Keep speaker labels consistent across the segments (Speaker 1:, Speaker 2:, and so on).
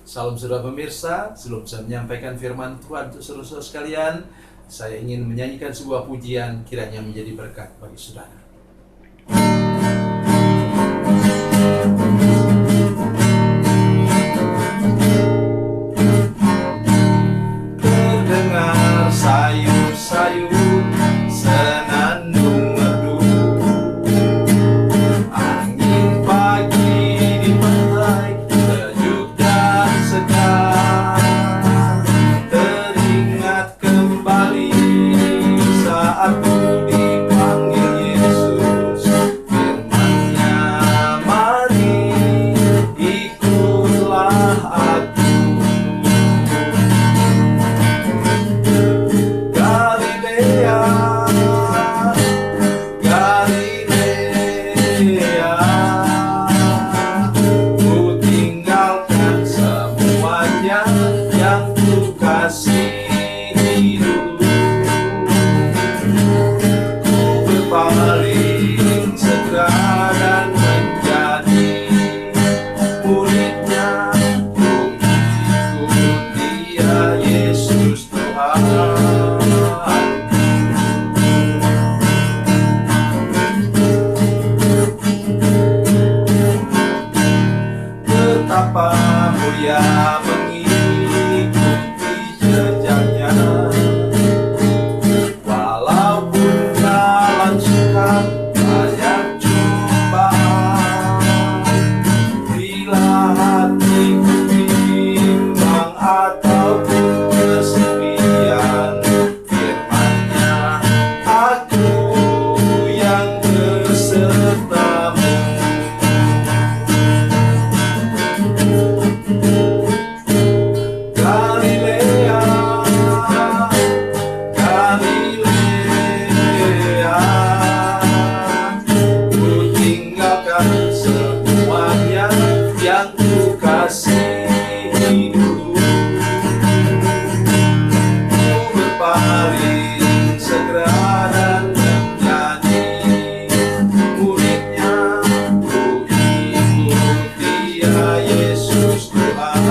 Speaker 1: Salam saudara pemirsa, sebelum saya menyampaikan firman Tuhan untuk saudara-saudara sekalian, saya ingin menyanyikan sebuah pujian kiranya menjadi berkat bagi saudara. Terdengar sayup-sayup senandung merdu, angin pagi di pantai sejuk dan segar. Teringat kembali saat ku dipanggil Yesus, firman-Nya, mari ikutlah aku. Galilea, Galilea, ku tinggalkan semuanya yang ku kasihi dulu. Ku berpaling segera dan menjadi murid-Nya. Ku ikut Dia, Yesus Tuhan. Betapa mulia mengikuti jejaknya, walaupun jalan sukar banyak cobaan. Bila hatiku bimbang ataupun kesepian, firman-Nya, aku yang besertamu. Galilea, Galilea, ku tinggalkan semuanya yang ku kasihi dulu. Ku berpaling segera dan menjadi murid-Nya. Ku ikut Dia, Yesus Tuhan.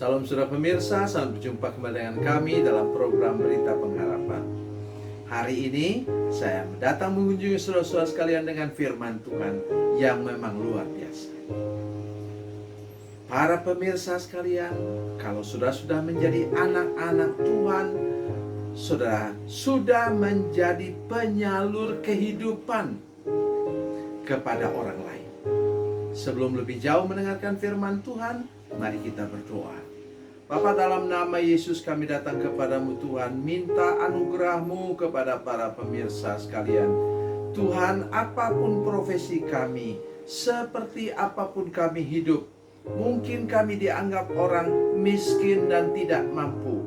Speaker 1: Salam saudara pemirsa, selamat berjumpa kembali dengan kami dalam program Berita Pengharapan. Hari ini saya datang mengunjungi saudara-saudara sekalian dengan firman Tuhan yang memang luar biasa. Para pemirsa sekalian, kalau sudah menjadi anak-anak Tuhan, saudara sudah menjadi penyalur kehidupan kepada orang lain. Sebelum lebih jauh mendengarkan firman Tuhan, mari kita berdoa. Bapa, dalam nama Yesus kami datang kepadamu Tuhan, minta anugerah-Mu kepada para pemirsa sekalian. Tuhan, apapun profesi kami, seperti apapun kami hidup, mungkin kami dianggap orang miskin dan tidak mampu,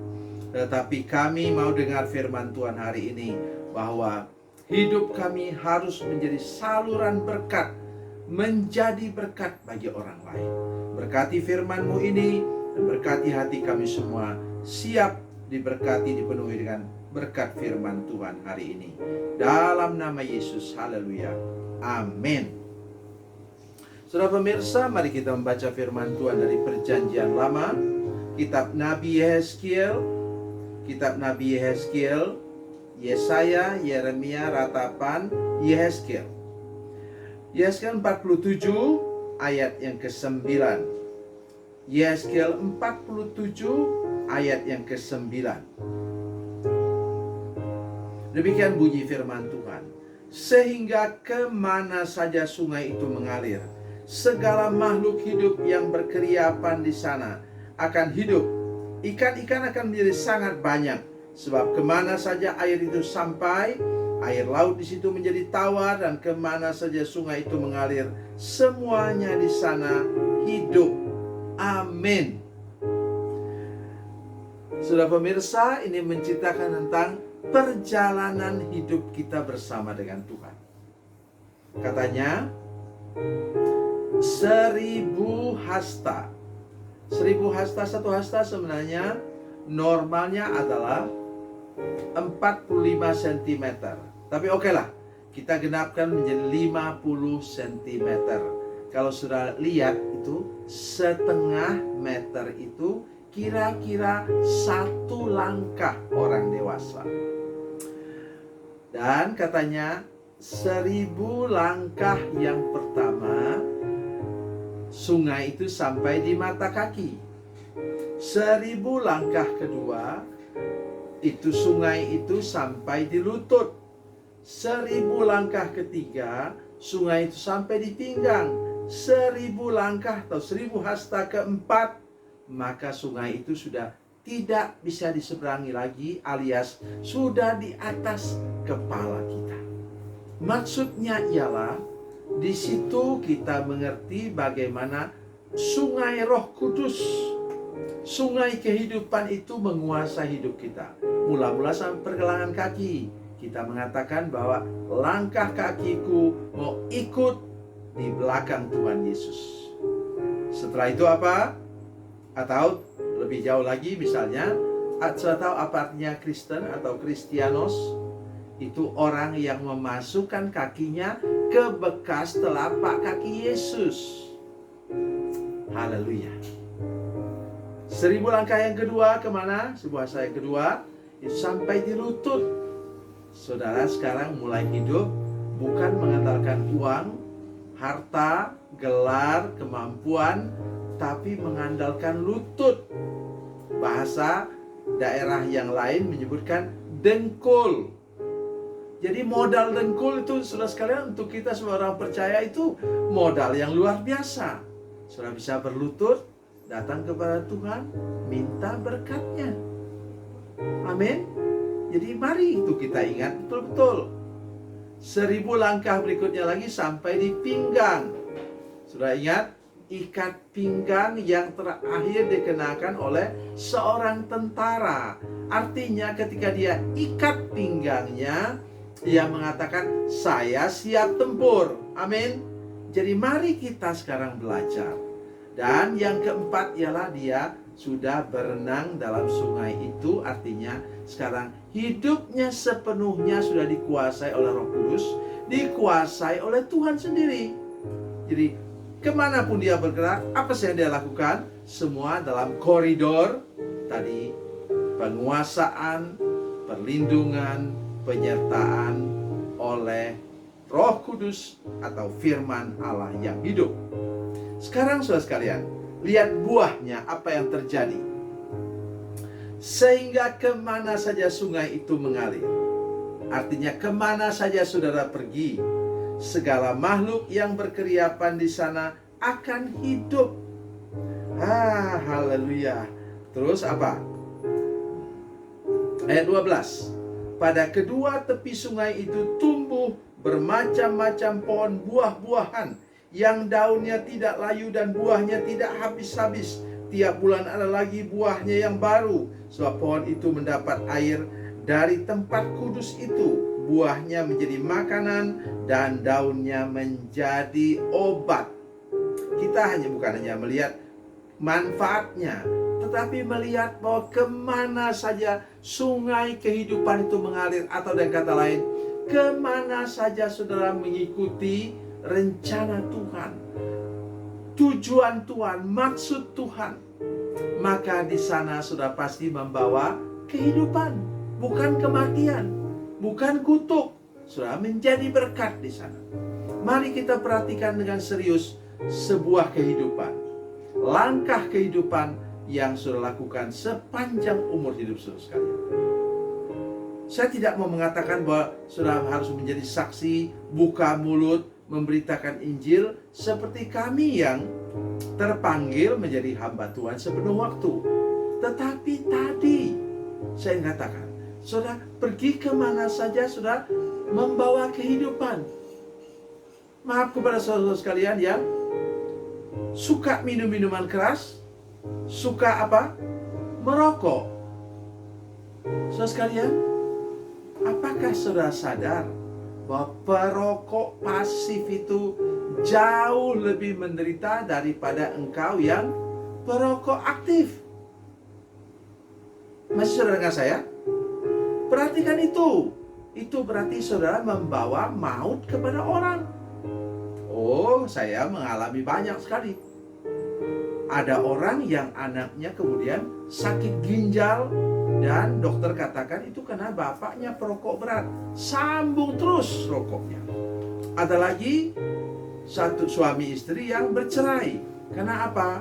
Speaker 1: tetapi kami mau dengar firman Tuhan hari ini, bahwa hidup kami harus menjadi saluran berkat, menjadi berkat bagi orang lain. Berkati firman-Mu ini, dan berkati hati kami semua, siap diberkati, dipenuhi dengan berkat firman Tuhan hari ini. Dalam nama Yesus, haleluya, amin. Saudara pemirsa, mari kita membaca firman Tuhan dari Perjanjian Lama, Kitab Nabi Yehezkiel, Yesaya, Yeremia, Ratapan, Yehezkiel. Yehezkiel 47 ayat yang ke-9. Yehezkiel 47 ayat yang ke-9. Demikian bunyi firman Tuhan. Sehingga kemana saja sungai itu mengalir, segala makhluk hidup yang berkeriapan di sana akan hidup. Ikan-ikan akan menjadi sangat banyak, sebab kemana saja air itu sampai, air laut di situ menjadi tawar, dan kemana saja sungai itu mengalir, semuanya di sana hidup. Amin. Saudara pemirsa, ini menceritakan tentang perjalanan hidup kita bersama dengan Tuhan. Katanya 1000 hasta. 1000 hasta, satu hasta sebenarnya normalnya adalah 45 cm. Tapi oke lah, kita genapkan menjadi 50 cm. Kalau sudah lihat itu, setengah meter itu kira-kira 1 langkah orang dewasa. Dan katanya 1000 langkah yang pertama, sungai itu sampai di mata kaki. 1000 langkah kedua, itu sungai itu sampai di lutut. 1000 langkah ketiga, sungai itu sampai di pinggang. 1000 langkah atau 1000 hasta keempat, maka sungai itu sudah tidak bisa diseberangi lagi, alias sudah di atas kepala kita. Maksudnya ialah di situ kita mengerti bagaimana sungai Roh Kudus, sungai kehidupan itu menguasai hidup kita. Mula-mula sampai pergelangan kaki, kita mengatakan bahwa langkah kakiku mau ikut di belakang Tuhan Yesus. Setelah itu apa? Atau lebih jauh lagi misalnya, sudah tahu apa artinya Kristen atau Kristianos? Itu orang yang memasukkan kakinya ke bekas telapak kaki Yesus. Haleluya. 1000 langkah yang kedua kemana? Sebuah saya yang kedua itu sampai di lutut. Saudara sekarang mulai hidup bukan mengandalkan uang, harta, gelar, kemampuan, tapi mengandalkan lutut. Bahasa daerah yang lain menyebutkan dengkul. Jadi modal dengkul itu, saudara sekalian, untuk kita semua orang percaya itu modal yang luar biasa. Saudara bisa berlutut, datang kepada Tuhan, minta berkatnya. Amin. Jadi mari itu kita ingat betul-betul. 1000 langkah berikutnya lagi sampai di pinggang. Sudah ingat? Ikat pinggang yang terakhir dikenakan oleh seorang tentara. Artinya ketika dia ikat pinggangnya, dia mengatakan, saya siap tempur. Amin. Jadi mari kita sekarang belajar. Dan yang keempat ialah dia sudah berenang dalam sungai itu. Artinya sekarang hidupnya sepenuhnya sudah dikuasai oleh Roh Kudus, dikuasai oleh Tuhan sendiri. Jadi kemanapun dia bergerak, apa sih yang dia lakukan? Semua dalam koridor tadi, penguasaan, perlindungan, penyertaan oleh Roh Kudus atau firman Allah yang hidup. Sekarang saudara sekalian, lihat buahnya apa yang terjadi. Sehingga kemana saja sungai itu mengalir. Artinya kemana saja saudara pergi, segala makhluk yang berkeriapan di sana akan hidup. Haleluya. Terus apa? Ayat 12. Pada kedua tepi sungai itu tumbuh bermacam-macam pohon buah-buahan, yang daunnya tidak layu dan buahnya tidak habis-habis. Tiap bulan ada lagi buahnya yang baru, sebab pohon itu mendapat air dari tempat kudus itu. Buahnya menjadi makanan dan daunnya menjadi obat. Kita bukan hanya melihat manfaatnya, tetapi melihat bahwa kemana saja sungai kehidupan itu mengalir. Atau dengan kata lain, kemana saja saudara mengikuti rencana Tuhan, tujuan Tuhan, maksud Tuhan, maka di sana sudah pasti membawa kehidupan, bukan kematian, bukan kutuk. Sudah menjadi berkat di sana. Mari kita perhatikan dengan serius sebuah kehidupan, langkah kehidupan yang sudah lakukan sepanjang umur hidup saudara sekalian. Saya tidak mau mengatakan bahwa sudah harus menjadi saksi, buka mulut, memberitakan Injil seperti kami yang terpanggil menjadi hamba Tuhan sepenuh waktu. Tetapi tadi saya katakan, saudara pergi kemana saja, saudara membawa kehidupan. Maaf kepada saudara sekalian yang suka minum minuman keras, suka apa? Merokok. Saudara sekalian, apakah saudara sadar bahwa perokok pasif itu jauh lebih menderita daripada engkau yang perokok aktif? Masih saudara dengar saya? berarti kan itu berarti saudara membawa maut kepada orang. Oh, saya mengalami banyak sekali. Ada orang yang anaknya kemudian sakit ginjal dan dokter katakan itu karena bapaknya perokok berat. Sambung terus rokoknya. Ada lagi satu suami istri yang bercerai. Karena apa?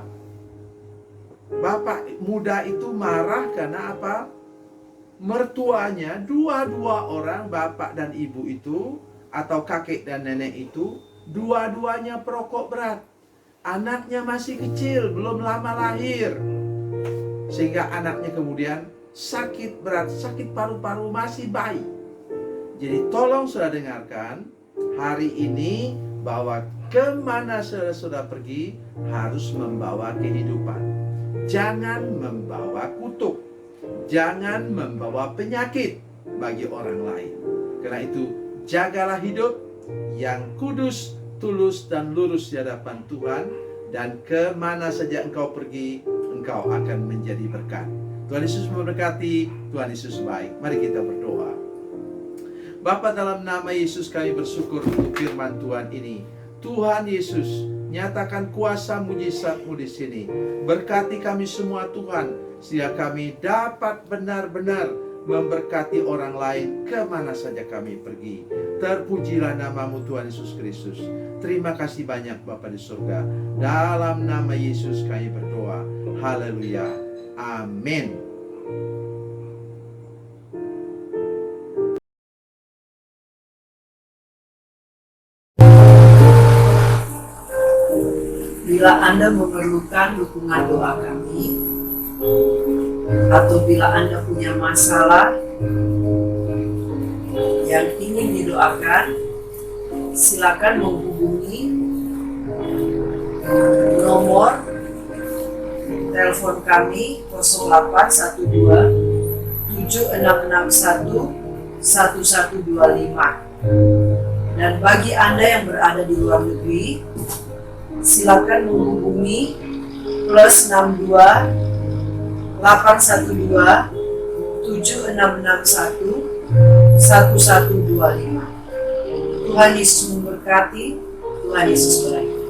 Speaker 1: Bapak muda itu marah karena apa? Mertuanya, dua-dua orang, bapak dan ibu itu, atau kakek dan nenek itu, dua-duanya perokok berat. Anaknya masih kecil, belum lama lahir. Sehingga anaknya kemudian sakit berat, sakit paru-paru, masih bayi. Jadi tolong saudara dengarkan, hari ini bahwa kemana saudara pergi harus membawa kehidupan. Jangan membawa kutuk. Jangan membawa penyakit bagi orang lain. Karena itu jagalah hidup yang kudus, tulus dan lurus di hadapan Tuhan, dan kemana saja engkau pergi, engkau akan menjadi berkat. Tuhan Yesus memberkati, Tuhan Yesus baik. Mari kita berdoa. Bapa, dalam nama Yesus kami bersyukur untuk firman Tuhan ini. Tuhan Yesus, nyatakan kuasa mujizat-Mu di sini. Berkati kami semua Tuhan, sehingga kami dapat benar-benar memberkati orang lain kemana saja kami pergi. Terpujilah nama-Mu Tuhan Yesus Kristus. Terima kasih banyak Bapa di surga. Dalam nama Yesus kami berdoa. Haleluya. Amin.
Speaker 2: Bila Anda memerlukan dukungan doa kami, atau bila Anda punya masalah yang ingin didoakan, silakan menghubungi nomor telepon kami 0812 7661 1125. Dan bagi Anda yang berada di luar negeri, silakan menghubungi +62 812 7661 1125. Tuhan Yesus memberkati, Tuhan Yesus berkati.